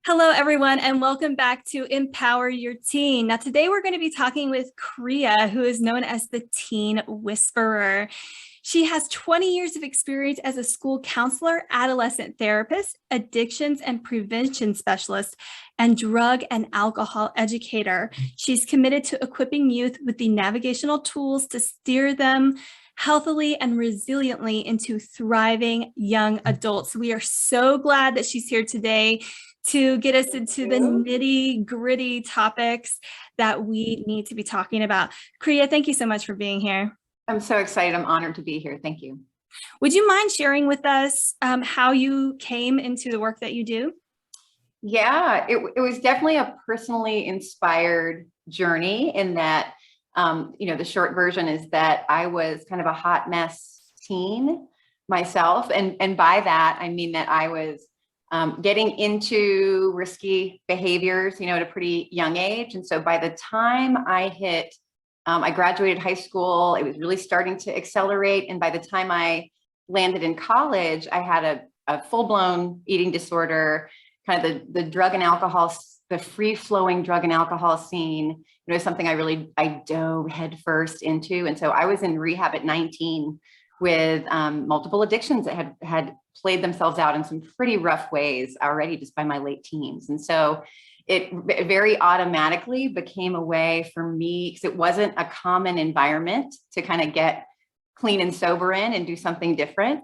Hello, everyone, and welcome back to Empower Your Teen. Now, today we're going to be talking with Kriya, who is known as the Teen Whisperer. She has 20 years of experience as a school counselor, adolescent therapist, addictions and prevention specialist, and drug and alcohol educator. She's committed to equipping youth with the navigational tools to steer them healthily and resiliently into thriving young adults. We are so glad that she's here today to get us into the nitty-gritty topics that we need to be talking about. Kriya, thank you so much for being here. I'm so excited. I'm honored to be here. Thank you. Would you mind sharing with us how you came into the work that you do? Yeah, it was definitely a personally inspired journey in that, the short version is that I was kind of a hot mess teen myself. And by that, I mean that I was getting into risky behaviors, at a pretty young age. And so by the time I graduated high school, it was really starting to accelerate. And by the time I landed in college, I had a full-blown eating disorder, kind of the drug and alcohol, the free-flowing drug and alcohol scene, something I dove headfirst into. And so I was in rehab at 19 with multiple addictions that had played themselves out in some pretty rough ways already just by my late teens. And so it very automatically became a way for me, because it wasn't a common environment to kind of get clean and sober in and do something different,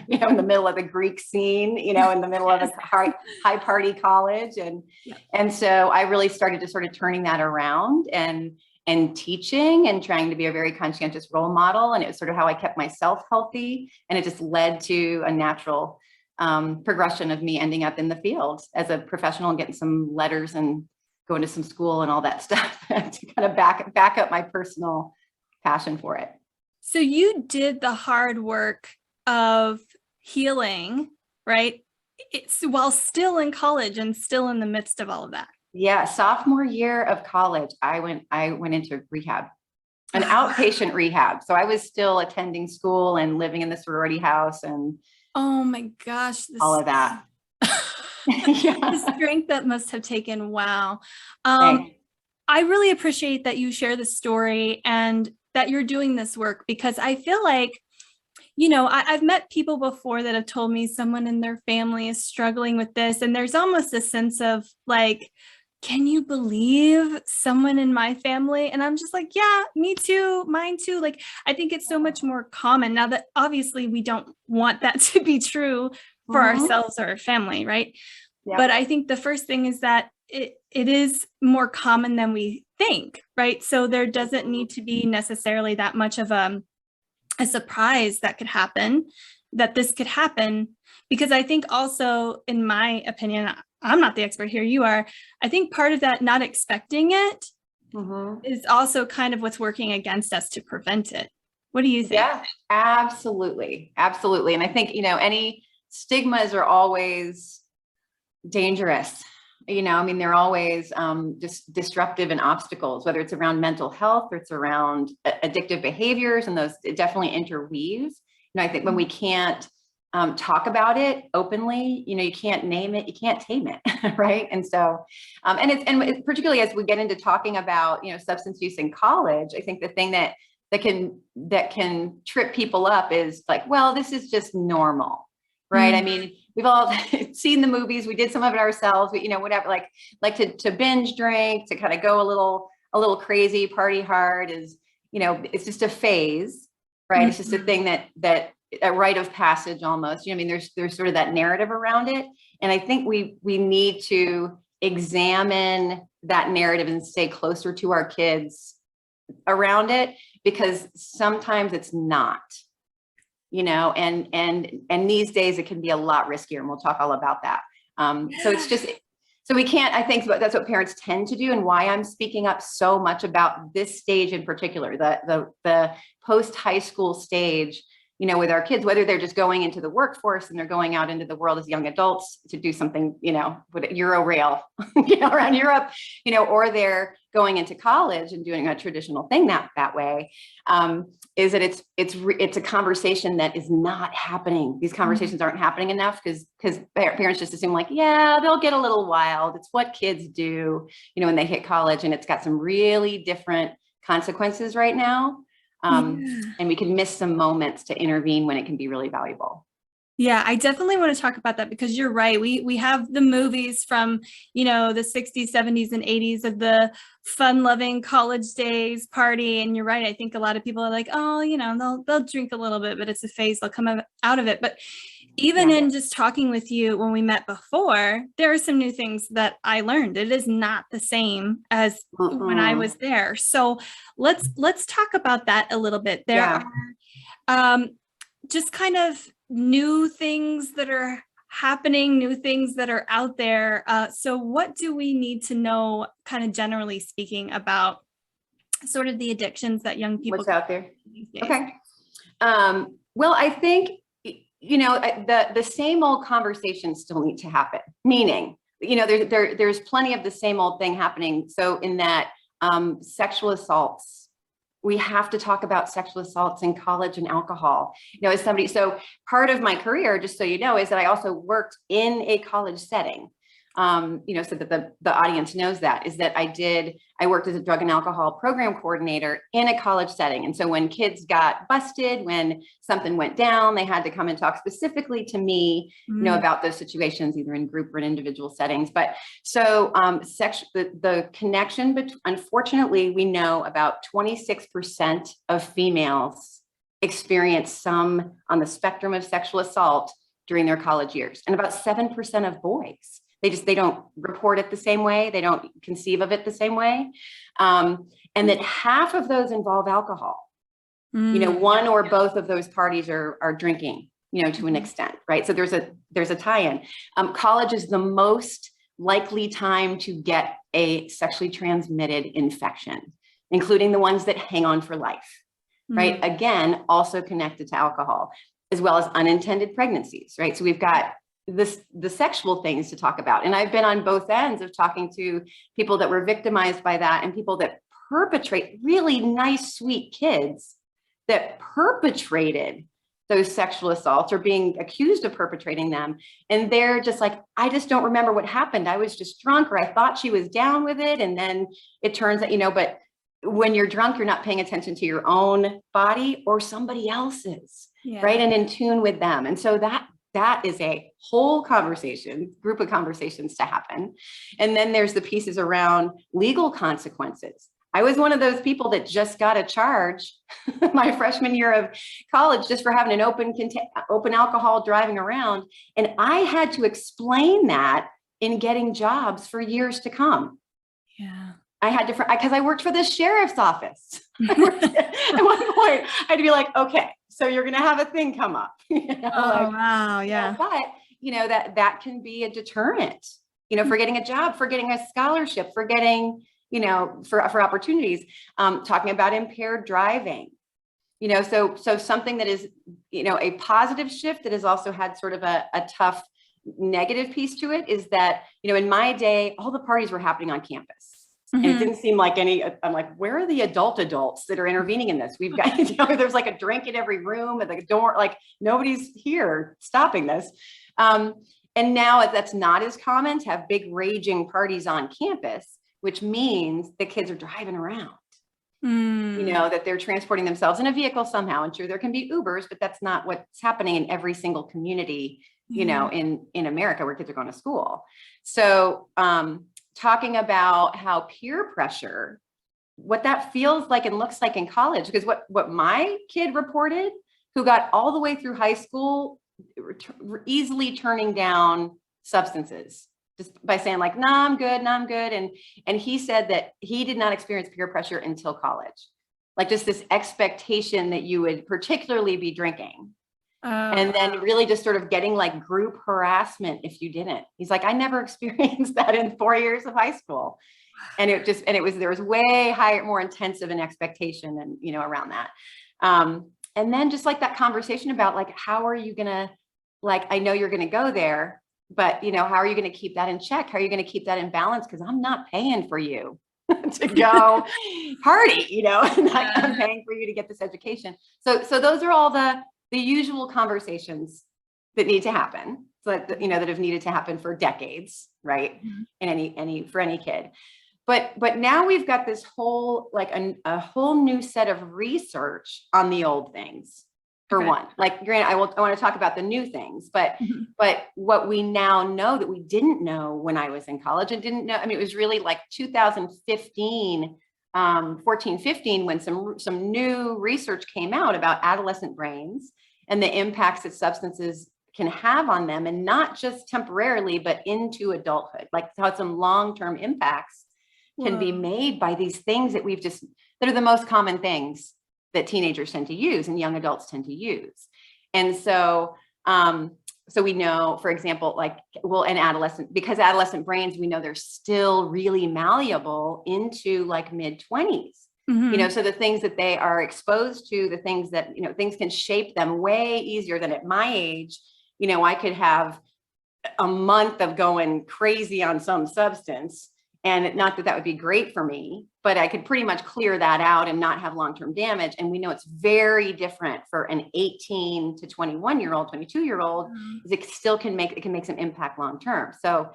in the middle of the Greek scene, in the middle of a high party college. And so I really started to sort of turning that around and teaching and trying to be a very conscientious role model. And it was sort of how I kept myself healthy. And it just led to a natural progression of me ending up in the field as a professional and getting some letters and going to some school and all that stuff to kind of back up my personal passion for it. So you did the hard work of healing, right? While still in college and still in the midst of all of that. Yeah, sophomore year of college, I went into rehab, an outpatient rehab. So I was still attending school and living in the sorority house and oh my gosh, all of that. The strength that must have taken. Wow. I really appreciate that you share the story and that you're doing this work, because I feel like, I've met people before that have told me someone in their family is struggling with this. And there's almost a sense of like, can you believe someone in my family? And I'm just like, yeah, me too. Mine too. Like, I think it's so much more common now that obviously we don't want that to be true for ourselves or our family. Right. Yeah. But I think the first thing is that it is more common than we think. Right. So there doesn't need to be necessarily that much of a surprise that could happen, that this could happen, because I think also, in my opinion, I'm not the expert here, you are. I think part of that not expecting it is also kind of what's working against us to prevent it. What do you think? Yeah, absolutely. Absolutely. And I think, any stigmas are always dangerous. They're always just disruptive and obstacles, whether it's around mental health or it's around addictive behaviors, and those it definitely interweaves. I think when we can't talk about it openly, you can't name it, you can't tame it, right? And so, and particularly as we get into talking about, substance use in college, I think the thing that can trip people up is like, well, this is just normal, right? I mean, we've all seen the movies, we did some of it ourselves, but whatever, like to binge drink, to kind of go a little crazy, party hard is, it's just a phase, right? It's just a thing that a rite of passage almost. There's sort of that narrative around it. And I think we need to examine that narrative and stay closer to our kids around it, because sometimes it's not, and these days it can be a lot riskier, and we'll talk all about that. So it's just, so we can't, I think that's what parents tend to do, and why I'm speaking up so much about this stage in particular, the post-high school stage. with our kids, whether they're just going into the workforce and they're going out into the world as young adults to do something, Euro rail, around Europe, or they're going into college and doing a traditional thing that way, is that it's a conversation that is not happening. These conversations aren't happening enough because parents just assume like, yeah, they'll get a little wild. It's what kids do, when they hit college, and it's got some really different consequences right now. And we can miss some moments to intervene when it can be really valuable. Yeah, I definitely want to talk about that because you're right. We have the movies from, the 60s, 70s, and 80s of the fun-loving college days party. And you're right. I think a lot of people are like, oh, they'll drink a little bit, but it's a phase. They'll come out of it. But even in just talking with you when we met before, there are some new things that I learned. It is not the same as when I was there. So let's talk about that a little bit. There are just kind of new things that are happening, new things that are out there. So what do we need to know, kind of generally speaking, about sort of the addictions that young people what's out there these days? Okay. Well, I think, the same old conversations still need to happen, meaning, there's plenty of the same old thing happening. So in that sexual assaults, we have to talk about sexual assaults in college and alcohol, as somebody. So part of my career, just so you know, is that I also worked in a college setting. So that the audience knows that, is that I worked as a drug and alcohol program coordinator in a college setting. And so when kids got busted, when something went down, they had to come and talk specifically to me, about those situations, either in group or in individual settings. But so the connection, unfortunately, we know about 26% of females experience some on the spectrum of sexual assault during their college years, and about 7% of boys. They don't report it the same way. They don't conceive of it the same way. And that half of those involve alcohol. One or both of those parties are drinking, to an extent, right? So there's a tie-in. College is the most likely time to get a sexually transmitted infection, including the ones that hang on for life, right? Again, also connected to alcohol, as well as unintended pregnancies, right? So we've got the sexual things to talk about. And I've been on both ends of talking to people that were victimized by that and people that perpetrate, really nice, sweet kids that perpetrated those sexual assaults or being accused of perpetrating them. And they're just like, I just don't remember what happened. I was just drunk, or I thought she was down with it. And then it turns out, but when you're drunk, you're not paying attention to your own body or somebody else's, right? And in tune with them. And so that is a whole group of conversations to happen. And then there's the pieces around legal consequences. I was one of those people that just got a charge my freshman year of college just for having an open alcohol driving around. And I had to explain that in getting jobs for years to come. Yeah. I had to, because I worked for the sheriff's office. At one point, I had to be like, okay, so you're going to have a thing come up. Wow. Yeah. But, that can be a deterrent, for getting a job, for getting a scholarship, for getting, for opportunities, talking about impaired driving, so something that is, a positive shift that has also had sort of a tough negative piece to it is that, in my day, all the parties were happening on campus. And it didn't seem like I'm like, where are the adults that are intervening in this? We've got, there's like a drink in every room at the door, like nobody's here stopping this. And now that's not as common to have big raging parties on campus, which means the kids are driving around, that they're transporting themselves in a vehicle somehow. And sure, there can be Ubers, but that's not what's happening in every single community, in America where kids are going to school. So, talking about how peer pressure, what that feels like and looks like in college, because what my kid reported, who got all the way through high school, easily turning down substances just by saying like, nah, I'm good. And he said that he did not experience peer pressure until college, like just this expectation that you would particularly be drinking. And then really just sort of getting like group harassment if you didn't. He's like, I never experienced that in 4 years of high school. And there was way higher, more intensive an expectation and, around that. then just like that conversation about like, how are you going to, like, I know you're going to go there, but you know, how are you going to keep that in check? How are you going to keep that in balance? Because I'm not paying for you to go party, you know, I'm paying for you to get this education. So those are all the usual conversations that need to happen. So that, you know, that have needed to happen for decades, right? In for any kid. But now we've got this whole, like a whole new set of research on the old things. For one, like granted, I want to talk about the new things, but what we now know that we didn't know when I was in college and didn't know, I mean, it was really like 2015, 14, 15, when some new research came out about adolescent brains and the impacts that substances can have on them, and not just temporarily, but into adulthood, like how some long-term impacts can be made by these things that that are the most common things that teenagers tend to use and young adults tend to use. And so, so we know, for example, like, well, because adolescent brains, we know they're still really malleable into like mid-20s, you know, so the things that they are exposed to, the things that, you know, things can shape them way easier than at my age. You know, I could have a month of going crazy on some substance, and not that would be great for me, but I could pretty much clear that out and not have long-term damage. And we know it's very different for an 18 to 21-year-old, 22-year-old, it still can make some impact long-term. So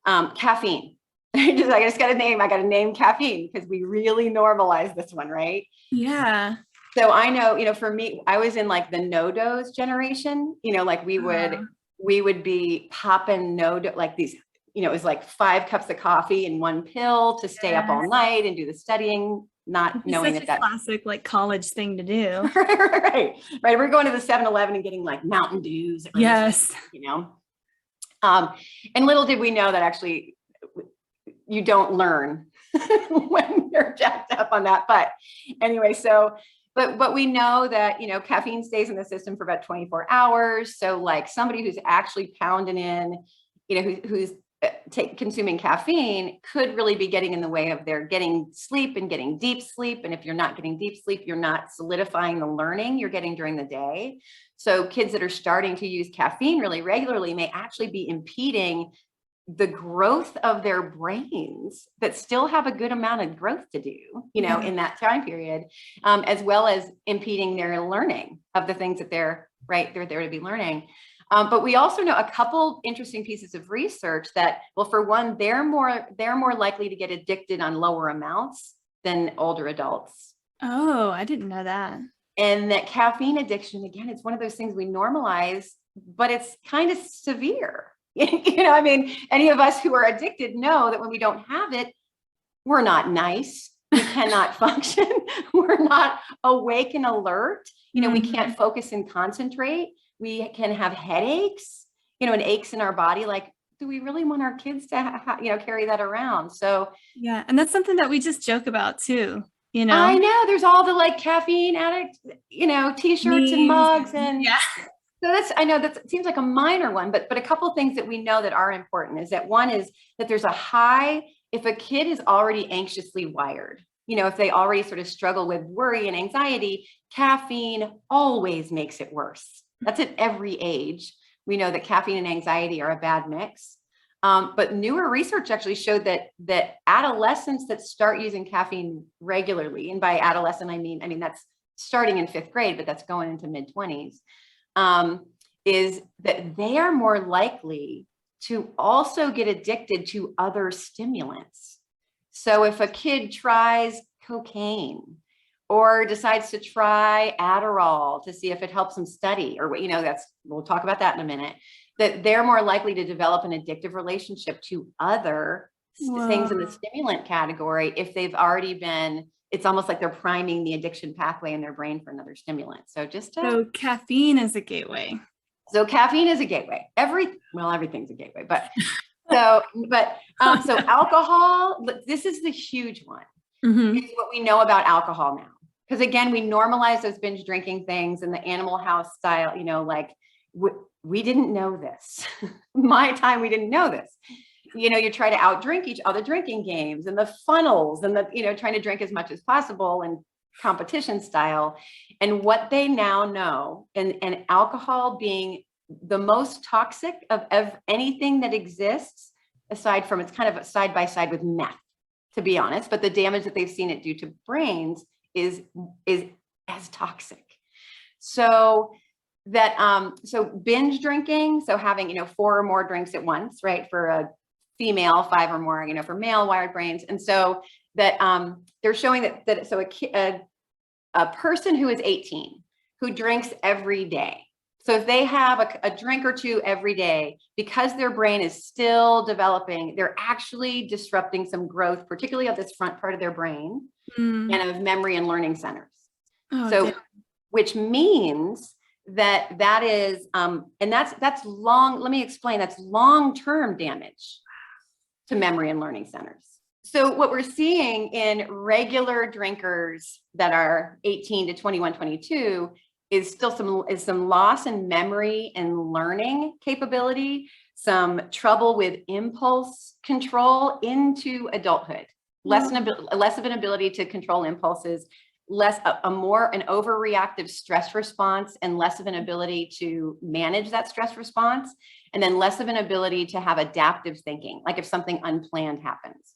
caffeine, I just got to name caffeine, because we really normalize this one, right? Yeah. So I know, you know, for me, I was in like the no-dose generation, you know, like we would be popping like these, you know, it was like 5 cups of coffee and 1 pill to stay up all night and do the studying, not knowing that that's classic, like college thing to do. right. We're going to the 7-Eleven and getting like Mountain Dews. Yes. You know, and little did we know that actually you don't learn when you're jacked up on that. But anyway, but we know that, you know, caffeine stays in the system for about 24 hours. So like somebody who's actually pounding in, you know, who's consuming caffeine could really be getting in the way of their getting sleep and getting deep sleep. And if you're not getting deep sleep, you're not solidifying the learning you're getting during the day. So kids that are starting to use caffeine really regularly may actually be impeding the growth of their brains that still have a good amount of growth to do, you know, in that time period, as well as impeding their learning of the things that they're there to be learning. But we also know a couple interesting pieces of research that, well, for one, they're more likely to get addicted on lower amounts than older adults. Oh, I didn't know that. And that caffeine addiction, again, it's one of those things we normalize, but it's kind of severe. You know, I mean, any of us who are addicted know that when we don't have it, we're not nice. We cannot function. We're not awake and alert. You know, we can't focus and concentrate. We can have headaches, you know, and aches in our body. Like, do we really want our kids to, you know, carry that around? So yeah, and that's something that we just joke about too. You know, I know there's all the like caffeine addict, you know, t-shirts and mugs, and so I know that seems like a minor one, but a couple of things that we know that are important is that one is that there's a high, if a kid is already anxiously wired, you know, if they already sort of struggle with worry and anxiety, caffeine always makes it worse. That's at every age. We know that caffeine and anxiety are a bad mix. But newer research actually showed that adolescents that start using caffeine regularly, and by adolescent, I mean, that's starting in 5th grade, but that's going into mid-20s, is that they are more likely to also get addicted to other stimulants. So if a kid tries cocaine or decides to try Adderall to see if it helps them study, or, you know, we'll talk about that in a minute, that they're more likely to develop an addictive relationship to other things in the stimulant category if they've already been, it's almost like they're priming the addiction pathway in their brain for another stimulant. So so caffeine is a gateway. So caffeine is a gateway. Everything's a gateway, but so alcohol, this is the huge one. It's what we know about alcohol now. Because again, we normalize those binge drinking things and the Animal House style, you know, like we didn't know this. My time, we didn't know this. You know, you try to outdrink each other, drinking games and the funnels and the, you know, trying to drink as much as possible. And competition style. And what they now know, and alcohol being the most toxic of anything that exists, aside from, it's kind of side by side with meth, to be honest, but the damage that they've seen it do to brains is as toxic. So that, so binge drinking, so having, 4 or more drinks at once, right? For a female, 5 or more, for male wired brains. And so that, they're showing that so a person who is 18, who drinks every day. So if they have a drink or two every day, because their brain is still developing, they're actually disrupting some growth, particularly of this front part of their brain and of memory and learning centers. Which means that is, and that's long, let me explain, that's long-term damage to memory and learning centers. So what we're seeing in regular drinkers that are 18 to 21, 22 is still some loss in memory and learning capability, some trouble with impulse control into adulthood, less of an ability to control impulses, an overreactive stress response, and less of an ability to manage that stress response, and then less of an ability to have adaptive thinking, like if something unplanned happens.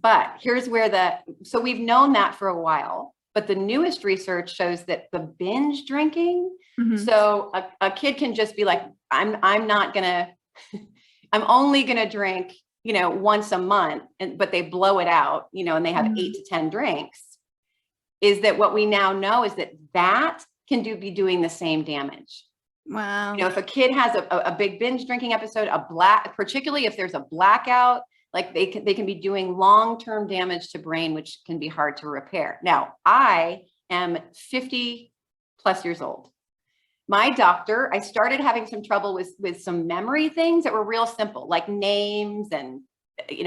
But here's where so we've known that for a while, but the newest research shows that the binge drinking, so a kid can just be like, I'm only gonna drink, once a month, but they blow it out, and they have 8 to 10 drinks, is that what we now know is that can be doing the same damage. Wow. If a kid has a big binge drinking episode, particularly if there's a blackout, like they can be doing long-term damage to brain, which can be hard to repair. Now, I am 50 plus years old. My doctor, I started having some trouble with some memory things that were real simple, like names and,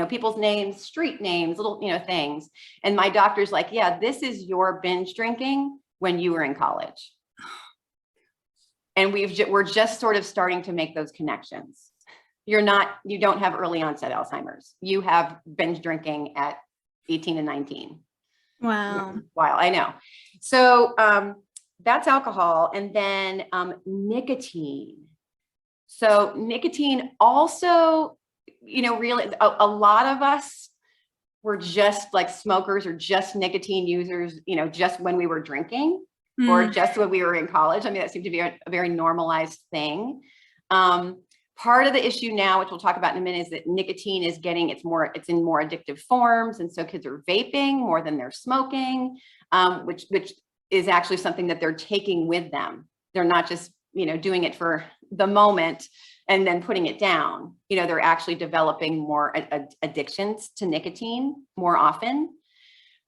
people's names, street names, little, things. And my doctor's like, yeah, this is your binge drinking when you were in college. And we're just sort of starting to make those connections. You don't have early onset Alzheimer's. You have binge drinking at 18 and 19. Wow. Wow, I know. So that's alcohol. And then nicotine. So nicotine also, really, a lot of us were just like smokers or just nicotine users, just when we were drinking or just when we were in college. I mean, that seemed to be a very normalized thing. Part of the issue now, which we'll talk about in a minute, is that nicotine is it's in more addictive forms. And so kids are vaping more than they're smoking, which is actually something that they're taking with them. They're not just, doing it for the moment and then putting it down. They're actually developing more addictions to nicotine more often.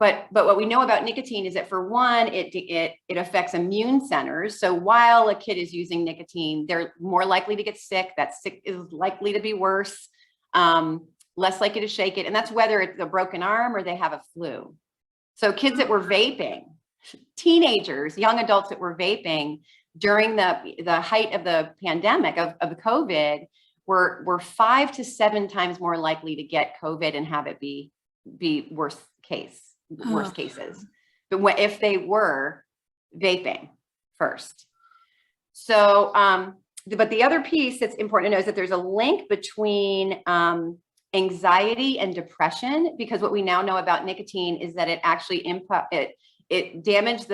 But what we know about nicotine is that, for one, it affects immune centers. So while a kid is using nicotine, they're more likely to get sick. That sick is likely to be worse, less likely to shake it. And that's whether it's a broken arm or they have a flu. So kids that were vaping, teenagers, young adults that were vaping during the height of the pandemic of COVID were 5 to 7 times more likely to get COVID and have it be worst cases, but if they were vaping first. So, but the other piece that's important to know is that there's a link between anxiety and depression, because what we now know about nicotine is that it actually it damages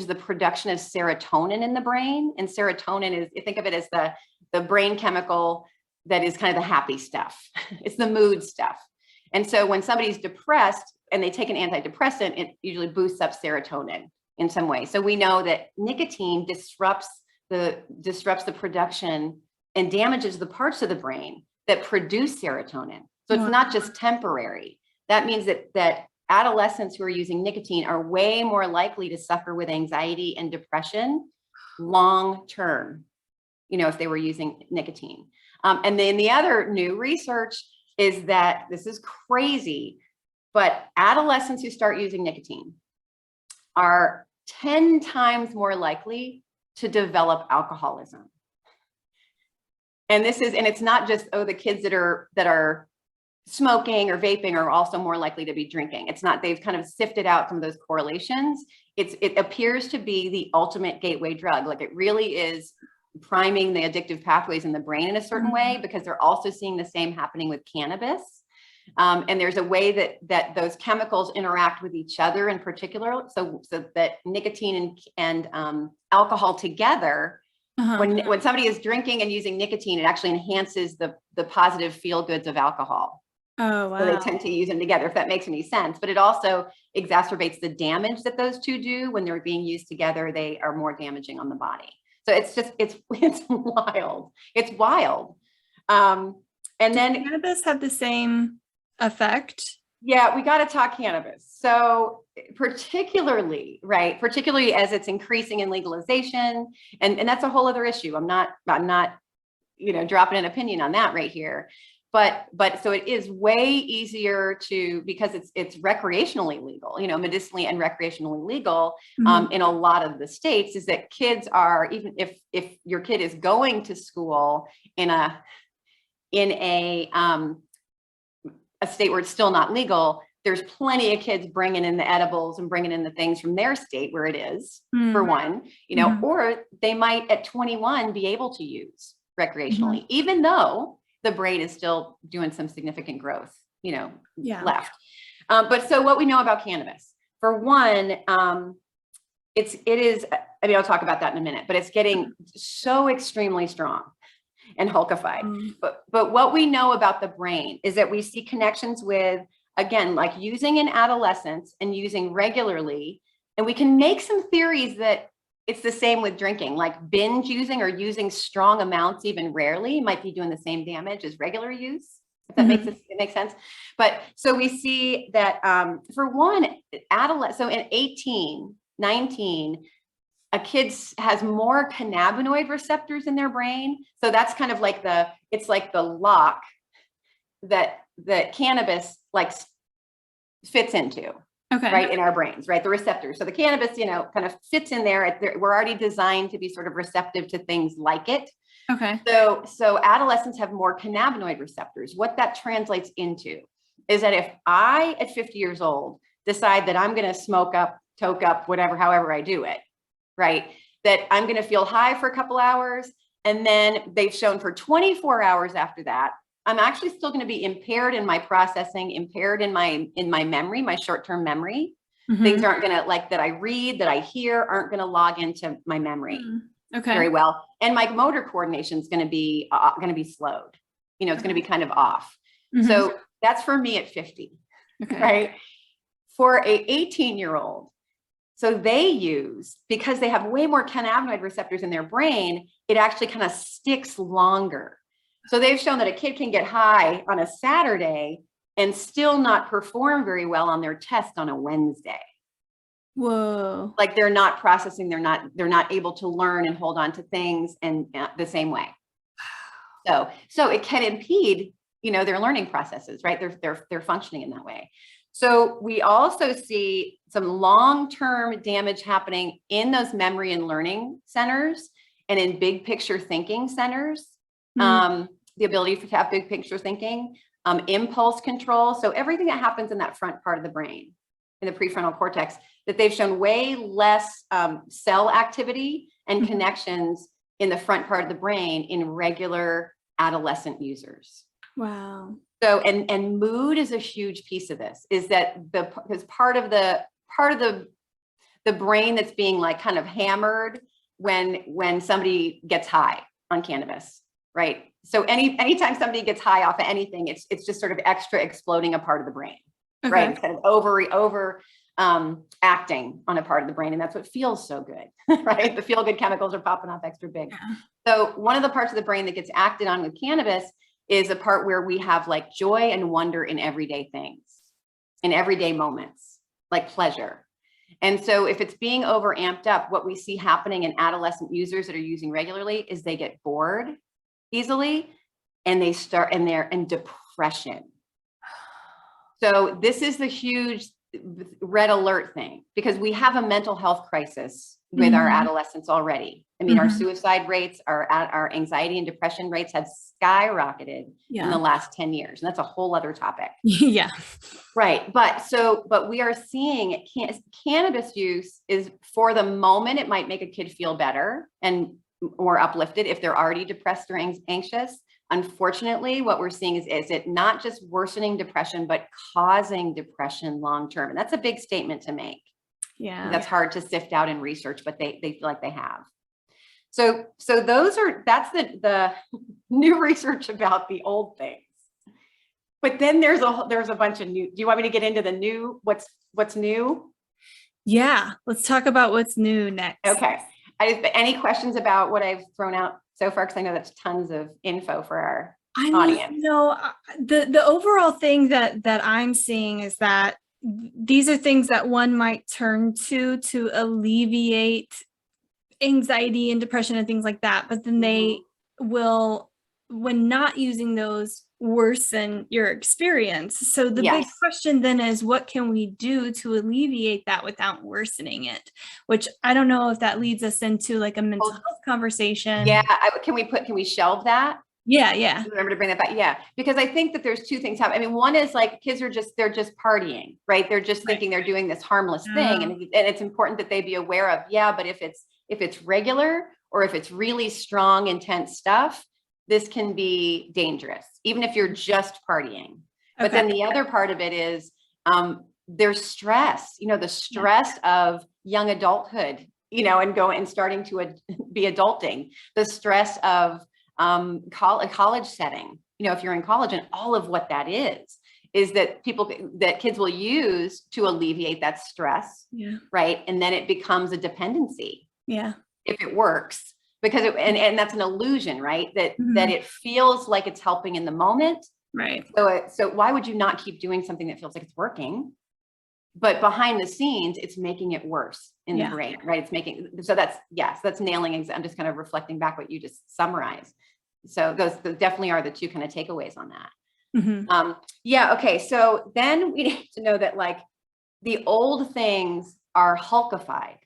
the production of serotonin in the brain. And serotonin is, you think of it as the brain chemical that is kind of the happy stuff. It's the mood stuff. And so when somebody's depressed and they take an antidepressant, it usually boosts up serotonin in some way. So we know that nicotine disrupts the production and damages the parts of the brain that produce serotonin. So it's not just temporary. That means that adolescents who are using nicotine are way more likely to suffer with anxiety and depression long term, if they were using nicotine. And then the other new research is that, this is crazy, but adolescents who start using nicotine are 10 times more likely to develop alcoholism. And it's not just, the kids that are smoking or vaping are also more likely to be drinking. It's not, they've kind of sifted out some of those correlations. It appears to be the ultimate gateway drug. Like it really is priming the addictive pathways in the brain in a certain way, because they're also seeing the same happening with cannabis. And there's a way that those chemicals interact with each other in particular. So that nicotine and alcohol together, when somebody is drinking and using nicotine, it actually enhances the positive feel goods of alcohol. Oh, wow. So they tend to use them together, if that makes any sense. But it also exacerbates the damage that those two do. When they're being used together, they are more damaging on the body. So it's just, it's wild. It's wild. And then does cannabis have the same effect? Yeah, we got to talk cannabis. So particularly as it's increasing in legalization, and that's a whole other issue. I'm not, dropping an opinion on that right here. But so it is way easier because it's recreationally legal, medicinally and recreationally legal in a lot of the states, is that kids are, even if your kid is going to school in a state where it's still not legal, there's plenty of kids bringing in the edibles and bringing in the things from their state where it is, for one, or they might at 21 be able to use recreationally, even though the brain is still doing some significant growth, left. But so what we know about cannabis, for one, it is, I'll talk about that in a minute, but it's getting so extremely strong and hulkified. But what we know about the brain is that we see connections with, again, like using in adolescence and using regularly, and we can make some theories that it's the same with drinking, like binge using or using strong amounts, even rarely, might be doing the same damage as regular use, if that makes sense. But so we see that for one, so in 18, 19, a kid has more cannabinoid receptors in their brain. So that's kind of like it's like the lock that cannabis like fits into. Okay. Right, in our brains, right? The receptors. So the cannabis, kind of fits in there. We're already designed to be sort of receptive to things like it. Okay. So adolescents have more cannabinoid receptors. What that translates into is that if I, at 50 years old, decide that I'm going to smoke up, toke up, whatever, however I do it, right? That I'm going to feel high for a couple hours. And then they've shown for 24 hours after that, I'm actually still going to be impaired in my processing, impaired in my memory, my short-term memory. Things aren't going to, like, that I read, that I hear, aren't going to log into my memory very well. And my motor coordination is going to be slowed. It's going to be kind of off. So that's for me at 50, right? For a 18-year-old, so they use, because they have way more cannabinoid receptors in their brain, it actually kind of sticks longer. So they've shown that a kid can get high on a Saturday and still not perform very well on their test on a Wednesday. Whoa. Like they're not processing, they're not able to learn and hold on to things and the same way. So it can impede, their learning processes, right? They're functioning in that way. So we also see some long-term damage happening in those memory and learning centers and in big picture thinking centers. The ability to have big picture thinking, impulse control. So everything that happens in that front part of the brain, in the prefrontal cortex, that they've shown way less cell activity and connections in the front part of the brain in regular adolescent users. Wow. So, and mood is a huge piece of this, is that because part of the brain that's being like kind of hammered when somebody gets high on cannabis, right? So anytime somebody gets high off of anything, it's just sort of extra exploding a part of the brain, right? It's kind of over acting on a part of the brain, and that's what feels so good, right? The feel good chemicals are popping off extra big. Yeah. So one of the parts of the brain that gets acted on with cannabis is a part where we have like joy and wonder in everyday things, in everyday moments, like pleasure. And so if it's being over amped up, what we see happening in adolescent users that are using regularly is they get bored easily, and they start in depression. So this is the huge red alert thing, because we have a mental health crisis with our Mhm. adolescents already. I mean, our Mhm. suicide rates, our anxiety and depression rates have skyrocketed in the Yeah. last 10 years. And that's a whole other topic. Yeah. Right. But we are seeing cannabis use is, for the moment, it might make a kid feel better and more uplifted if they're already depressed or anxious. Unfortunately, what we're seeing is it not just worsening depression, but causing depression long-term. And that's a big statement to make. Yeah. That's hard to sift out in research, but they feel like they have. So that's the new research about the old things. But then there's a bunch of new. Do you want me to get into the new, what's new? Yeah. Let's talk about what's new next. Okay. Any questions about what I've thrown out so far? Because I know that's tons of info for our audience. The overall thing that I'm seeing is that these are things that one might turn to alleviate anxiety and depression and things like that, but then they will, when not using those, worsen your experience. So the big question then is, what can we do to alleviate that without worsening it? Which I don't know if that leads us into like a mental health conversation. Yeah. Can we shelve that? Yeah. Remember to bring that back. Yeah. Because I think that there's two things happening. I mean, one is like kids they're just partying, right? They're just thinking they're doing this harmless thing. And it's important that they be aware of, but if it's regular, or if it's really strong, intense stuff, this can be dangerous, even if you're just partying. But then the other part of it is there's stress, the stress of young adulthood, and starting to be adulting, the stress of college setting, if you're in college, and all of what that is that kids will use to alleviate that stress. Yeah. Right. And then it becomes a dependency. Yeah. If it works, because and that's an illusion, right? That it feels like it's helping in the moment. Right. So why would you not keep doing something that feels like it's working? But behind the scenes, it's making it worse in the brain, right? That's nailing. I'm just kind of reflecting back what you just summarized. So those definitely are the two kind of takeaways on that. Okay. So then we need to know that like the old things are hulkified.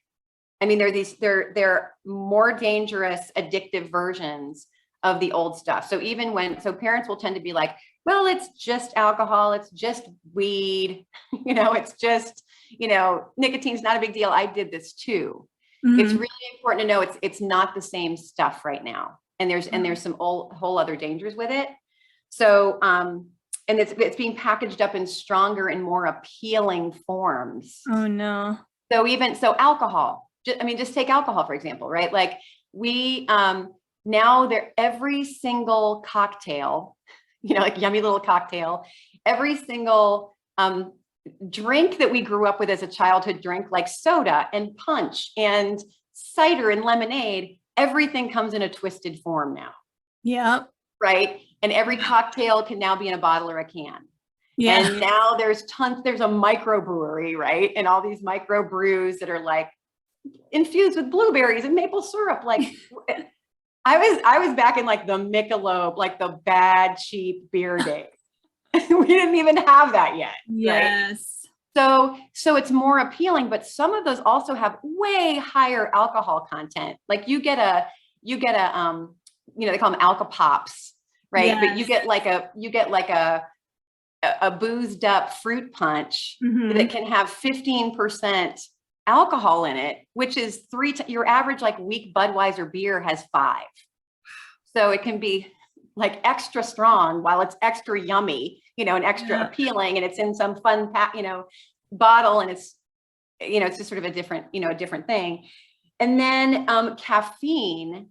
I mean, they're more dangerous, addictive versions of the old stuff. So parents will tend to be like, well, it's just alcohol, it's just weed, it's just, nicotine's not a big deal. I did this too. It's really important to know it's not the same stuff right now. And there's some whole other dangers with it. So, and it's being packaged up in stronger and more appealing forms. Oh no. So alcohol, just take alcohol, for example, right? Like we, now every single cocktail, like yummy little cocktail, every single, drink that we grew up with as a childhood drink, like soda and punch and cider and lemonade, everything comes in a twisted form now. Yeah. Right. And every cocktail can now be in a bottle or a can. Yeah. And now there's a microbrewery, right? And all these microbrews that are like infused with blueberries and maple syrup. Like I was back in like the Michelob, like the bad, cheap beer days. We didn't even have that yet. Yes. Right? So it's more appealing, but some of those also have way higher alcohol content. Like you get a, they call them Alka Pops, right? Yes. But you get like a boozed up fruit punch that can have 15% alcohol in it, which is your average like weak Budweiser beer has 5. So it can be like extra strong while it's extra yummy, and extra appealing, and it's in some fun bottle, and it's just sort of a different thing. And then caffeine,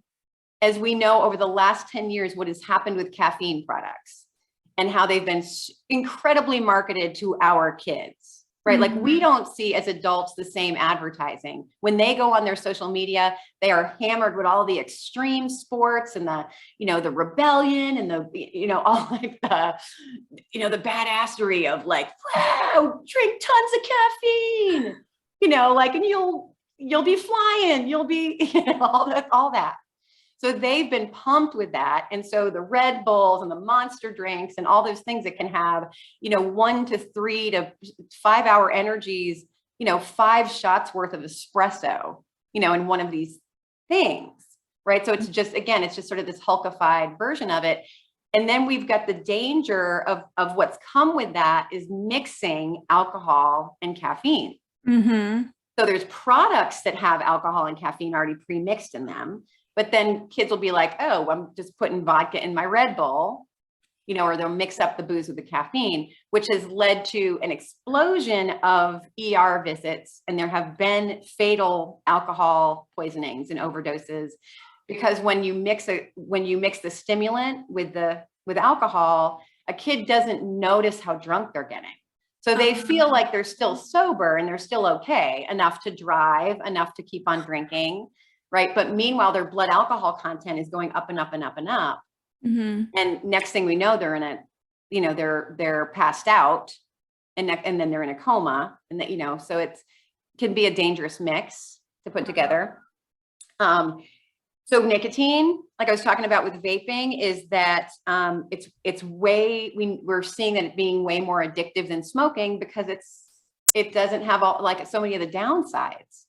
as we know over the last 10 years, what has happened with caffeine products and how they've been incredibly marketed to our kids, right? Like we don't see as adults the same advertising. When they go on their social media, they are hammered with all the extreme sports and the rebellion and all like the badassery of like, wow, drink tons of caffeine, and you'll be flying, you'll be, all that. So they've been pumped with that. And so the Red Bulls and the Monster drinks and all those things that can have, 1 to 3 to 5 hour energies, 5 shots worth of espresso. in one of these things, right? So it's just, again, it's just sort of this hulkified version of it. And then we've got the danger of what's come with that is mixing alcohol and caffeine. Mm-hmm. So there's products that have alcohol and caffeine already pre-mixed in them, but then kids will be like, oh, I'm just putting vodka in my Red Bull, or they'll mix up the booze with the caffeine, which has led to an explosion of ER visits. And there have been fatal alcohol poisonings and overdoses, because when you mix the stimulant with alcohol, a kid doesn't notice how drunk they're getting. So they feel like they're still sober and they're still okay, enough to drive, enough to keep on drinking, right? But meanwhile, their blood alcohol content is going up and up and up and up. Mm-hmm. And next thing we know, they're in a, they're passed out, and then they're in a coma, and that, so it can be a dangerous mix to put together. So nicotine, like I was talking about with vaping, is that we're seeing that it being way more addictive than smoking, because it doesn't have so many of the downsides,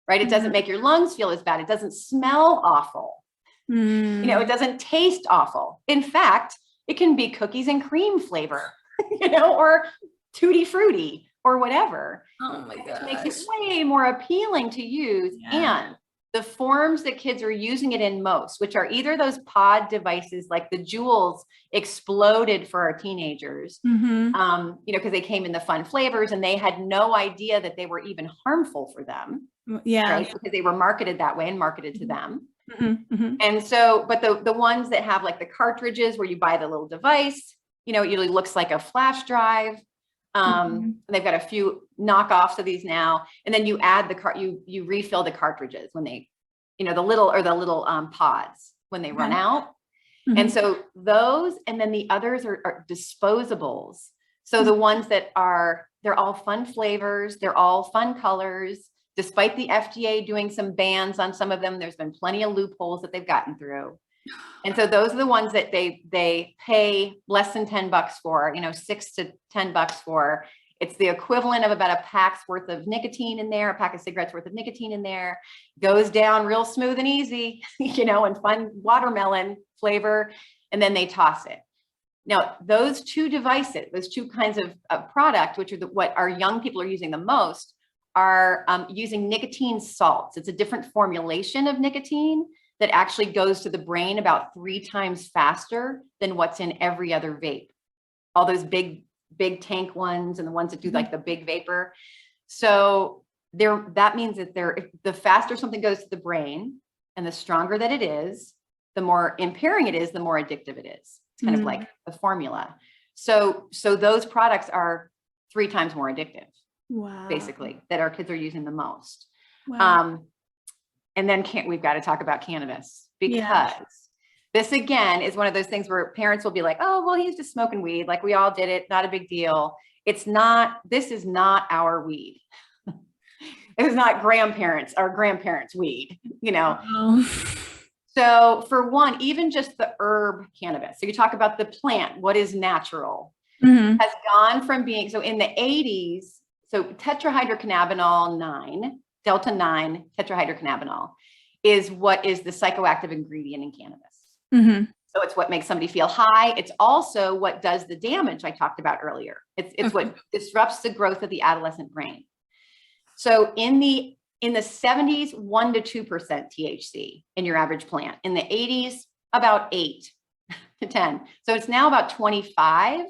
right? It doesn't make your lungs feel as bad. It doesn't smell awful. It doesn't taste awful. In fact, it can be cookies and cream flavor, or tutti frutti or whatever. Oh my gosh. It makes it way more appealing to use. Yeah. And the forms that kids are using it in most, which are either those pod devices, like the Juuls exploded for our teenagers, because they came in the fun flavors and they had no idea that they were even harmful for them. Yeah. Right? Because they were marketed that way and marketed to them. Mm-hmm. And so, but the ones that have like the cartridges where you buy the little device, it usually looks like a flash drive. And they've got a few knockoffs of these now. And then you add you refill the cartridges when they, the little pods when they run out. Mm-hmm. And so those, and then the others are disposables. So the ones that they're all fun flavors, they're all fun colors. Despite the FDA doing some bans on some of them, there's been plenty of loopholes that they've gotten through. And so those are the ones that they pay less than $10 for, $6 to $10 for. It's the equivalent of about a pack's worth of nicotine in there, a pack of cigarettes worth of nicotine in there. Goes down real smooth and easy, and fun watermelon flavor, and then they toss it. Now, those two devices, those two kinds of product, which are what our young people are using the most, are using nicotine salts. It's a different formulation of nicotine that actually goes to the brain about 3 times faster than what's in every other vape. All those big tank ones and the ones that do like the big vapor. So that means that the faster something goes to the brain and the stronger that it is, the more impairing it is, the more addictive it is. It's kind of like the formula. So those products are 3 times more addictive. Wow. Basically, that our kids are using the most. Wow. And then we've got to talk about cannabis, because this again is one of those things where parents will be like, oh, well, he's just smoking weed. Like we all did it. Not a big deal. This is not our weed. It is not our grandparents' weed, So for one, even just the herb cannabis. So you talk about the plant, what is natural, has gone from being, so in the 80s, so tetrahydrocannabinol 9, delta 9 tetrahydrocannabinol is what is the psychoactive ingredient in cannabis. So it's what makes somebody feel high. It's also what does the damage I talked about earlier. It's what disrupts the growth of the adolescent brain. So in the 70s, 1 to 2% THC in your average plant. In the 80s, about 8 to 10. So it's now about 25.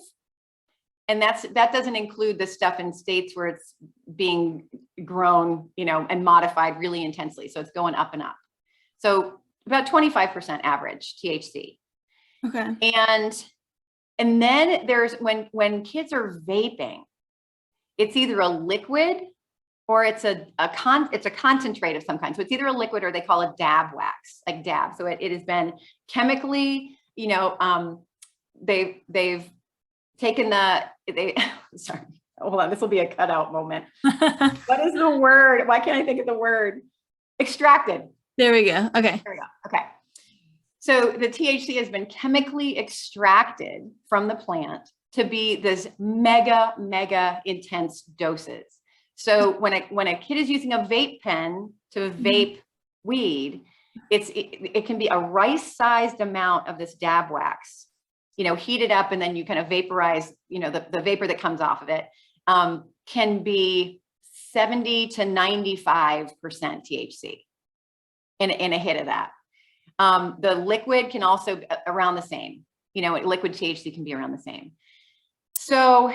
And that doesn't include the stuff in states where it's being grown, and modified really intensely. So it's going up and up. So about 25% average THC. Okay. And then there's when kids are vaping, it's either a liquid or it's a concentrate of some kind. So it's either a liquid or they call it dab wax, like dab. So it has been chemically, they've taken sorry, hold on, this will be a cutout moment. What is the word? Why can't I think of the word? Extracted. There we go. Okay. There we go. Okay. So the THC has been chemically extracted from the plant to be this mega intense doses. So when a kid is using a vape pen to vape weed, it can be a rice-sized amount of this dab wax, heat it up and then you kind of vaporize, the vapor that comes off of it, can be 70 to 95% THC in a hit of that. The liquid can also be around the same, liquid THC can be around the same. So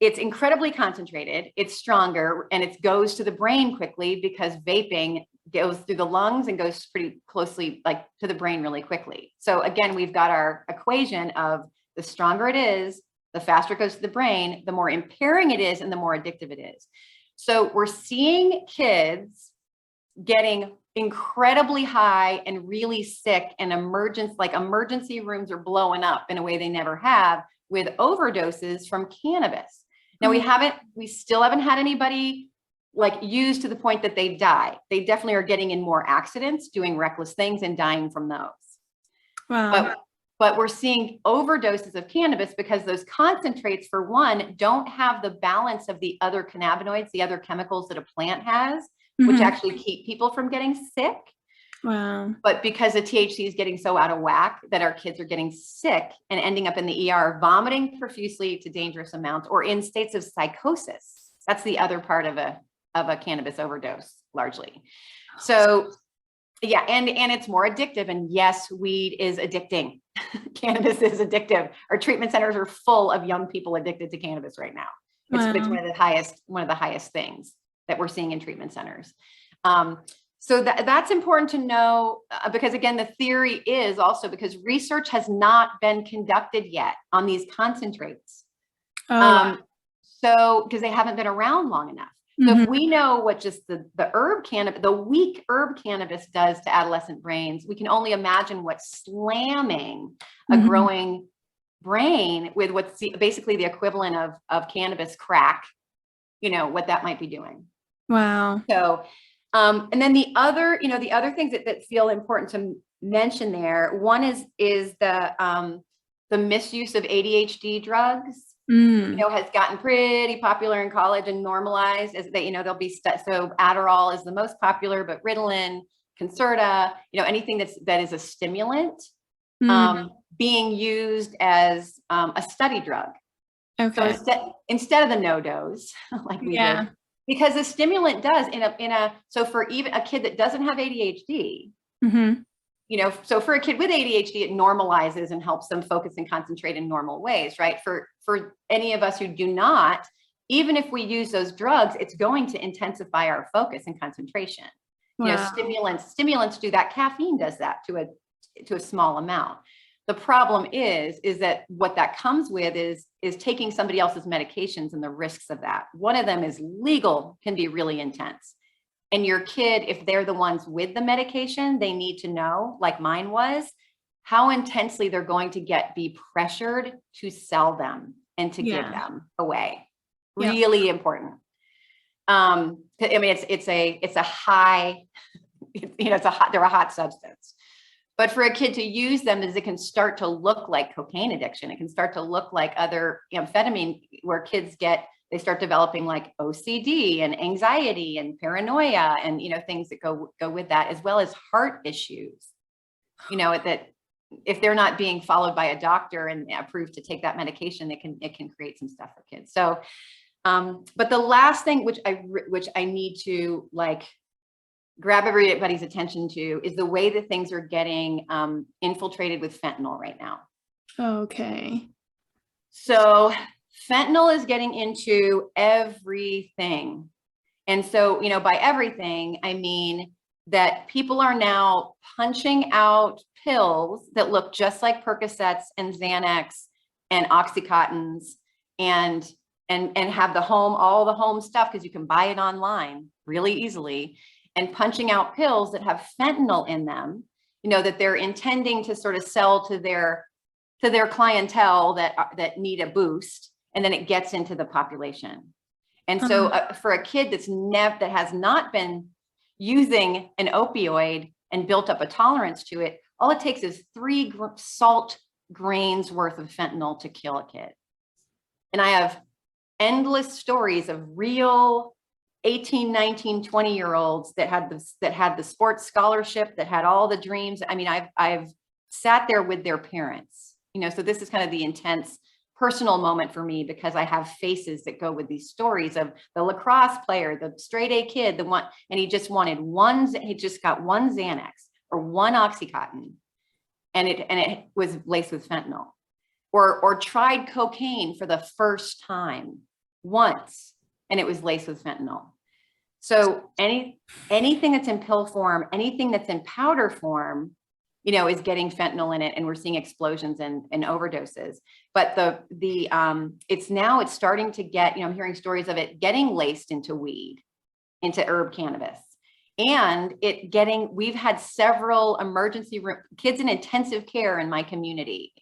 it's incredibly concentrated, it's stronger, and it goes to the brain quickly because vaping goes through the lungs and goes pretty closely to the brain really quickly. So again, we've got our equation of the stronger it is, the faster it goes to the brain, the more impairing it is, and the more addictive it is. So we're seeing kids getting incredibly high and really sick, and emergency rooms are blowing up in a way they never have with overdoses from cannabis. Now we still haven't had anybody used to the point that they die. They definitely are getting in more accidents, doing reckless things and dying from those. Wow. But we're seeing overdoses of cannabis because those concentrates, for one, don't have the balance of the other cannabinoids, the other chemicals that a plant has, which actually keep people from getting sick. Wow. But because the THC is getting so out of whack that our kids are getting sick and ending up in the ER, vomiting profusely to dangerous amounts, or in states of psychosis. That's the other part of a cannabis overdose, largely. So yeah, and it's more addictive. And yes, weed is addicting. Cannabis is addictive. Our treatment centers are full of young people addicted to cannabis right now. It's one of the highest things that we're seeing in treatment centers. So that's important to know, because again, the theory is also because research has not been conducted yet on these concentrates. So because they haven't been around long enough. So if we know what just the weak herb cannabis does to adolescent brains, we can only imagine what slamming a growing brain with what's basically the equivalent of cannabis crack, what that might be doing. Wow. So, and then the other things that feel important to mention there, one is the misuse of ADHD drugs. Has gotten pretty popular in college and normalized as they, there'll be so Adderall is the most popular, but Ritalin, Concerta, anything that is a stimulant, being used as a study drug. Okay. So instead of the no-dose, like we did, because the stimulant does so for even a kid that doesn't have ADHD, so for a kid with ADHD, it normalizes and helps them focus and concentrate in normal ways, right? For any of us who do not, even if we use those drugs, it's going to intensify our focus and concentration. Wow. Stimulants do that. Caffeine does that to a small amount. The problem is that what that comes with is taking somebody else's medications and the risks of that. One of them is legal, can be really intense. And your kid, if they're the ones with the medication, they need to know, like mine was, how intensely they're going to be pressured to sell them and to give them away. Really important. I mean, it's a high, they're a hot substance. But for a kid to use them, it can start to look like cocaine addiction. It can start to look like other amphetamine, where kids they start developing like OCD and anxiety and paranoia and, things that go with that, as well as heart issues, that if they're not being followed by a doctor and approved to take that medication, it can create some stuff for kids. So, but the last thing, which I need to grab everybody's attention to, is the way that things are getting infiltrated with fentanyl right now. Okay. So fentanyl is getting into everything. And so, by everything, I mean that people are now punching out pills that look just like Percocets and Xanax and Oxycontins and have all the home stuff, because you can buy it online really easily, and punching out pills that have fentanyl in them, that they're intending to sort of sell to their clientele that need a boost. And then it gets into the population. And so for a kid that has not been using an opioid and built up a tolerance to it, all it takes is 3 salt grains worth of fentanyl to kill a kid. And I have endless stories of real 18, 19, 20-year-olds that had the sports scholarship, that had all the dreams. I mean, I've sat there with their parents, so this is kind of the intense personal moment for me, because I have faces that go with these stories of the lacrosse player, the straight A kid, the one, and he just got one Xanax or one Oxycontin, and it was laced with fentanyl, or tried cocaine for the first time once, and it was laced with fentanyl. So anything that's in pill form, anything that's in powder form, is getting fentanyl in it, and we're seeing explosions and overdoses. But it's starting to get, I'm hearing stories of it getting laced into weed, into herb cannabis, and we've had several emergency room kids in intensive care in my community.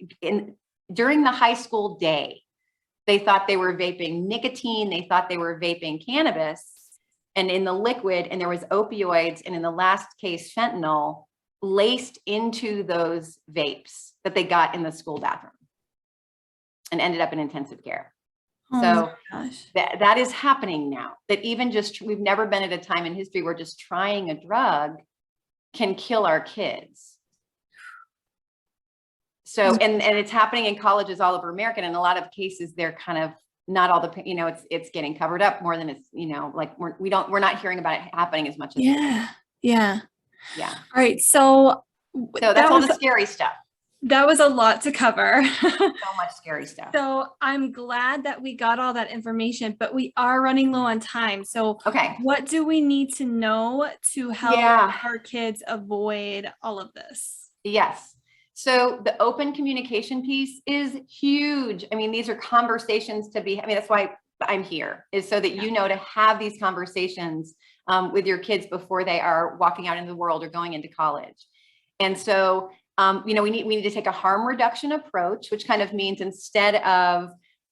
During the high school day, they thought they were vaping nicotine, they thought they were vaping cannabis, and in the liquid, and there was opioids, and in the last case, fentanyl laced into those vapes that they got in the school bathroom, and ended up in intensive care. Oh so my gosh. that is happening now, that even we've never been at a time in history where just trying a drug can kill our kids. So, and it's happening in colleges all over America. And in a lot of cases, they're kind of not all the, it's getting covered up more than it's, like we're not hearing about it happening as much as. Yeah. Yeah. All right. So that's all the scary stuff. That was a lot to cover. So much scary stuff. So I'm glad that we got all that information, but we are running low on time. So okay, what do we need to know to help our kids avoid all of this? Yes. So the open communication piece is huge. I mean, these are conversations to be, that's why I'm here, is so that to have these conversations with your kids before they are walking out into the world or going into college. And so, we need to take a harm reduction approach, which kind of means instead of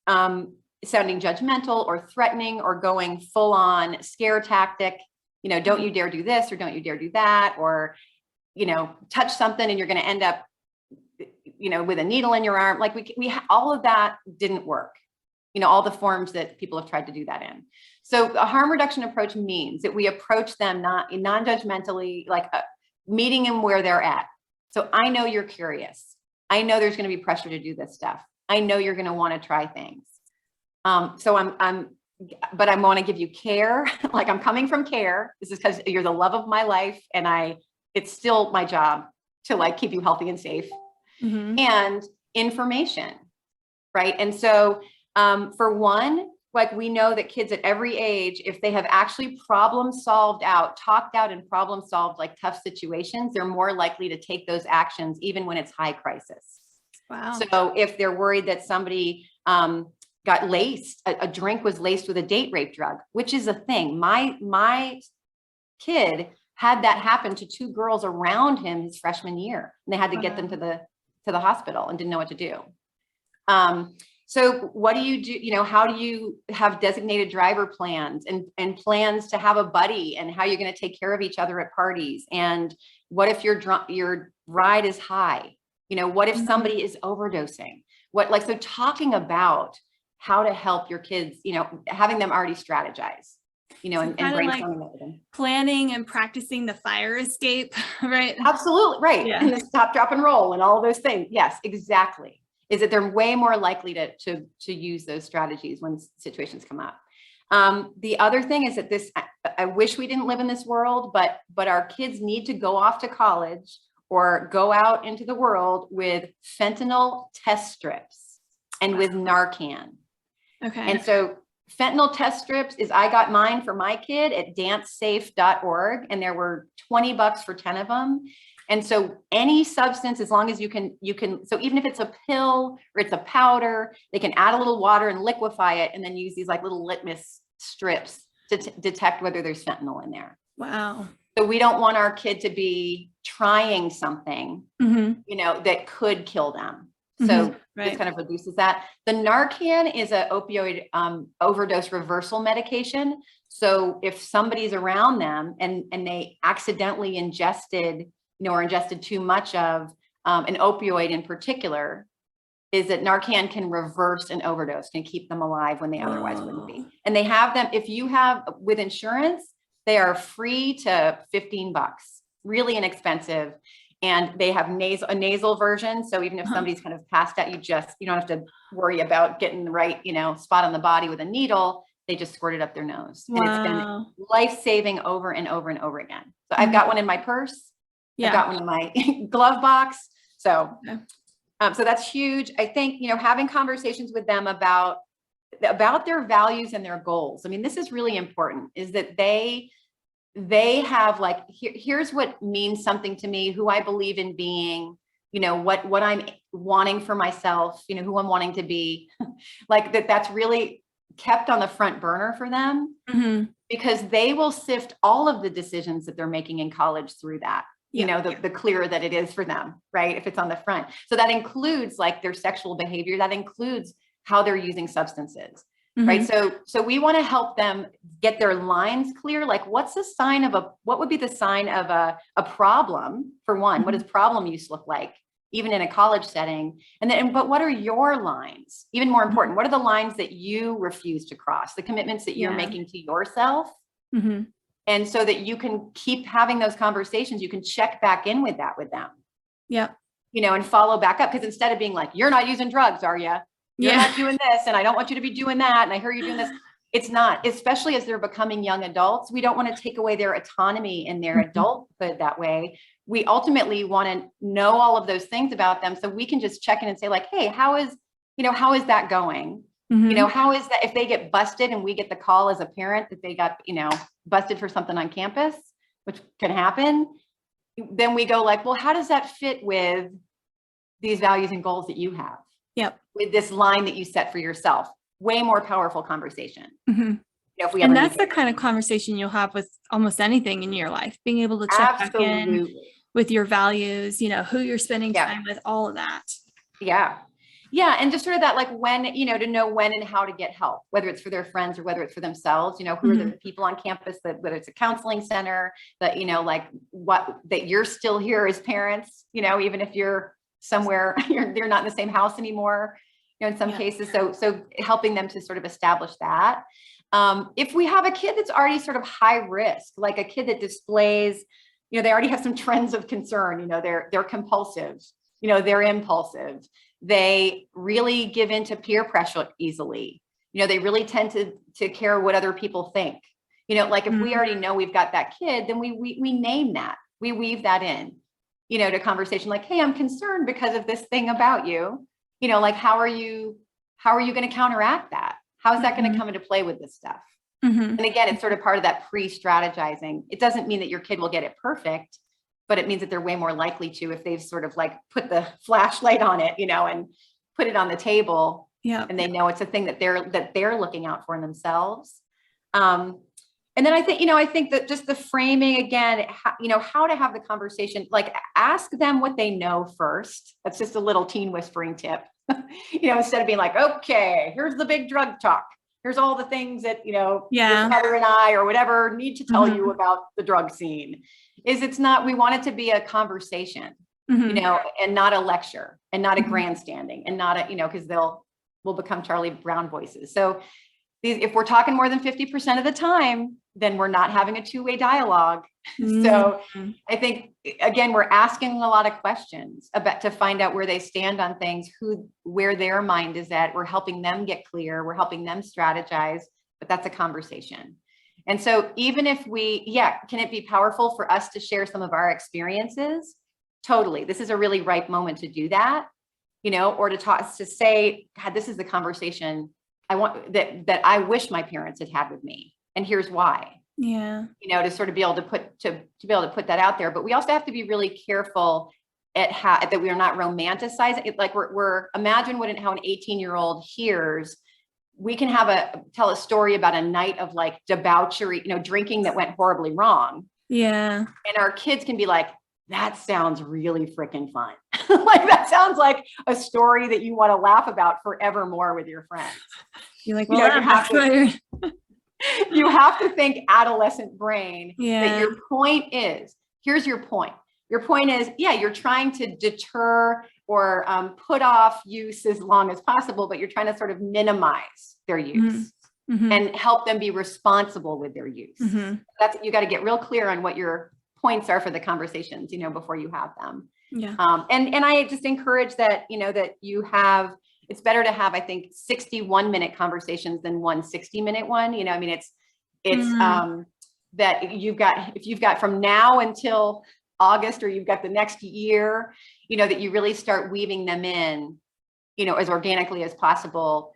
sounding judgmental or threatening or going full on scare tactic, don't you dare do this, or don't you dare do that, or, touch something and you're going to end up, with a needle in your arm. Like all of that didn't work. All the forms that people have tried to do that in. So a harm reduction approach means that we approach them non-judgmentally, like meeting them where they're at. So I know you're curious. I know there's going to be pressure to do this stuff. I know you're going to want to try things. So but I want to give you care. Like I'm coming from care. This is because you're the love of my life. And it's still my job to keep you healthy and safe, and information. Right. And so, for one, we know that kids at every age, if they have actually talked out and problem solved tough situations, they're more likely to take those actions, even when it's high crisis. Wow. So if they're worried that somebody got laced, a drink was laced with a date rape drug, which is a thing. My kid had that happen to two girls around him his freshman year, and they had to get them to the hospital and didn't know what to do. So what do you do? How do you have designated driver plans and plans to have a buddy, and how you're going to take care of each other at parties? And what if your ride is high? What if somebody is overdosing? So talking about how to help your kids, having them already strategize, and brainstorming with them. Planning and practicing the fire escape, right? Absolutely. Right. Yeah. And the stop, drop, and roll and all of those things. Yes, exactly. Is that they're way more likely to use those strategies when situations come up. The other thing is that I wish we didn't live in this world, but our kids need to go off to college or go out into the world with fentanyl test strips and with Narcan. Okay. And so fentanyl test strips I got mine for my kid at dancesafe.org, and there were $20 for 10 of them. And so any substance, as long as you can, so even if it's a pill or it's a powder, they can add a little water and liquefy it, and then use these little litmus strips to detect whether there's fentanyl in there. Wow. So we don't want our kid to be trying something, that could kill them. So this kind of reduces that. The Narcan is an opioid overdose reversal medication. So if somebody's around them and they accidentally ingested, or ingested too much of an opioid in particular, is that Narcan can reverse an overdose, can keep them alive when they otherwise wouldn't be. Whoa. And they have them, if you have with insurance, they are free to $15, really inexpensive. And they have a nasal version. So even if somebody's kind of passed out, you don't have to worry about getting the right, spot on the body with a needle. They just squirt it up their nose. Wow. And it's been life-saving over and over and over again. So I've got one in my purse. Yeah. I've got one in my glove box. So, so that's huge. I think, having conversations with them about their values and their goals. I mean, this is really important, is that they have like, here's what means something to me, who I believe in being, what I'm wanting for myself, who I'm wanting to be, like that's really kept on the front burner for them, because they will sift all of the decisions that they're making in college through that, the clearer that it is for them, right? If it's on the front. So that includes like their sexual behavior, that includes how they're using substances. Right. So we want to help them get their lines clear. Like what would be the sign of a problem for one? What does problem use look like, even in a college setting? But what are your lines? Even more important, what are the lines that you refuse to cross, the commitments that you're making to yourself? And so that you can keep having those conversations, you can check back in with them. Yeah. And follow back up. Because instead of being like, you're not using drugs, are you? You're not doing this, and I don't want you to be doing that, and I hear you doing this. It's not, especially as they're becoming young adults. We don't want to take away their autonomy and their adulthood that way. We ultimately want to know all of those things about them, so we can just check in and say like, hey, how is that going? How is that if they get busted and we get the call as a parent that they got, busted for something on campus, which can happen, then we go like, well, how does that fit with these values and goals that you have? Yep. With this line that you set for yourself. Way more powerful conversation. And that's the kind of conversation you'll have with almost anything in your life, being able to check back in with your values, who you're spending time with, all of that. Yeah. And just sort of that, like when, to know when and how to get help, whether it's for their friends or whether it's for themselves, who are the people on campus, whether it's a counseling center, that, like that you're still here as parents, even if you're somewhere, they're not in the same house anymore, in some cases. So helping them to sort of establish that. If we have a kid that's already sort of high risk, like a kid that displays, they already have some trends of concern, they're compulsive, they're impulsive, they really give into peer pressure easily, they really tend to care what other people think, like if we already know we've got that kid, then we name that, we weave that in, to conversation, like, hey, I'm concerned because of this thing about you, like, how are you going to counteract that? How is that going to come into play with this stuff? And again, it's sort of part of that pre-strategizing. It doesn't mean that your kid will get it perfect, but it means that they're way more likely to, if they've sort of like put the flashlight on it, and put it on the table, and they know it's a thing that they're looking out for in themselves. And then I think that just the framing again, how to have the conversation, like ask them what they know first. That's just a little teen whispering tip, instead of being like, okay, here's the big drug talk. Here's all the things that, your mother and I, or whatever, need to tell you about the drug scene. We want it to be a conversation, and not a lecture, and not a grandstanding, and not because we'll become Charlie Brown voices. So if we're talking more than 50% of the time, then we're not having a two-way dialogue. So I think, again, we're asking a lot of questions to find out where they stand on things, where their mind is at. We're helping them get clear. We're helping them strategize, but that's a conversation. And so even if can it be powerful for us to share some of our experiences? Totally. This is a really ripe moment to do that, or to say, God, this is the conversation I want that I wish my parents had with me. And here's why. To sort of be able to put that out there. But we also have to be really careful that we are not romanticizing it. Like imagine how an 18-year-old hears. We can tell a story about a night of like debauchery, drinking that went horribly wrong. And our kids can be like, that sounds really freaking fun. Like that sounds like a story that you want to laugh about forevermore with your friends. You're like, well, you have to think adolescent brain, that your point is, here's your point. your point is, yeah, you're trying to deter or put off use as long as possible, but you're trying to sort of minimize their use and help them be responsible with their use. That's, you got to get real clear on what your points are for the conversations, before you have them. Yeah. And I just encourage that, that you have, it's better to have, I think, 61-minute conversations than one 60-minute one. I mean, it's that if you've got from now until August, or you've got the next year, that you really start weaving them in, as organically as possible.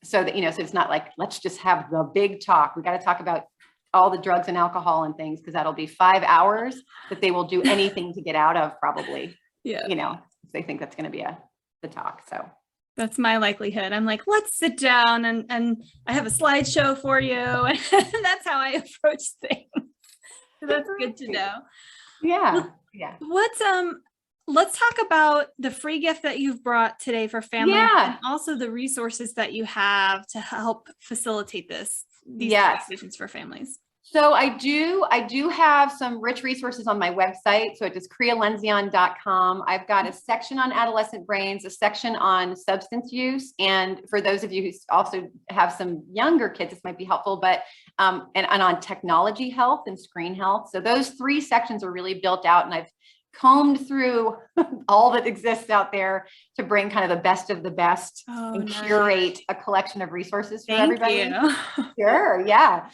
So that, so it's not like, let's just have the big talk. We got to talk about all the drugs and alcohol and things, because that'll be 5 hours that they will do anything to get out of, probably. Yeah. If they think that's going to be the talk. So that's my likelihood. I'm like, let's sit down and I have a slideshow for you. And that's how I approach things. So that's good to know. Yeah. Let's talk about the free gift that you've brought today for families, and also the resources that you have to help facilitate these conversations for families. So I do have some rich resources on my website. So it is KriyaLendzion.com. I've got a section on adolescent brains, a section on substance use. And for those of you who also have some younger kids, this might be helpful, but and on technology health and screen health. So those 3 sections are really built out, and I've combed through all that exists out there to bring kind of the best of the best and curate a collection of resources for everybody. Sure. Yeah.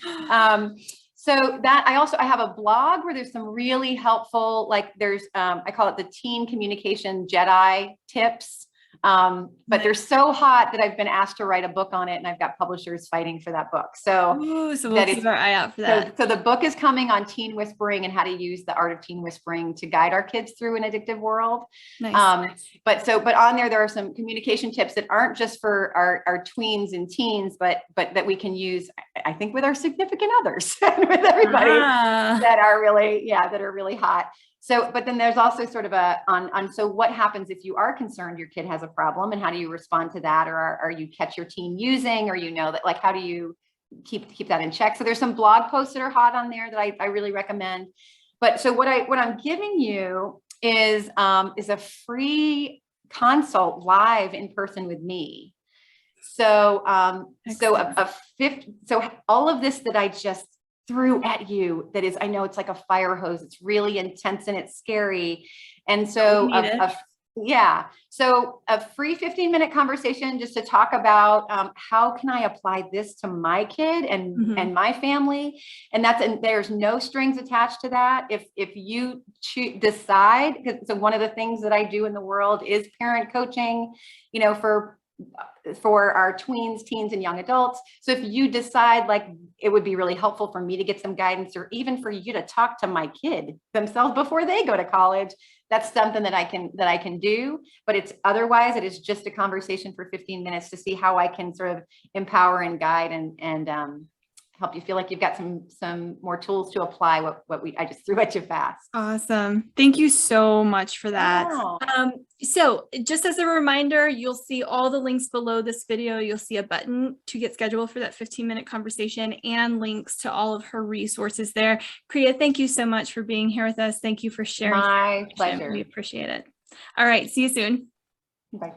So that I have a blog where there's some really helpful, like there's, I call it the Teen Communication Jedi tips. But they're so hot that I've been asked to write a book on it, and I've got publishers fighting for that book. So we'll keep our eye out for that. So the book is coming on teen whispering and how to use the art of teen whispering to guide our kids through an addictive world. Nice. But on there are some communication tips that aren't just for our tweens and teens, but that we can use, I think, with our significant others and with everybody that are really hot. So, but then there's also sort of so what happens if you are concerned your kid has a problem, and how do you respond to that? Or are you catch your teen using, or that, like, how do you keep that in check? So there's some blog posts that are hot on there that I really recommend. But so what I'm giving you is a free consult live in person with me. So so all of this that I just threw at you, that is, I know it's like a fire hose. It's really intense and it's scary. And so so a free 15-minute conversation just to talk about how can I apply this to my kid and my family. And there's no strings attached to that. If you decide, because so one of the things that I do in the world is parent coaching, for our tweens, teens, and young adults. So if you decide, like, it would be really helpful for me to get some guidance, or even for you to talk to my kid themselves before they go to college, that's something that I can do. But it is just a conversation for 15 minutes to see how I can sort of empower and guide and help you feel like you've got some more tools to apply what I just threw at you fast. Awesome. Thank you so much for that. Wow. So just as a reminder, you'll see all the links below this video. You'll see a button to get scheduled for that 15-minute conversation, and links to all of her resources there. Kriya, thank you so much for being here with us. Thank you for sharing. My pleasure. We appreciate it. All right. See you soon. Bye.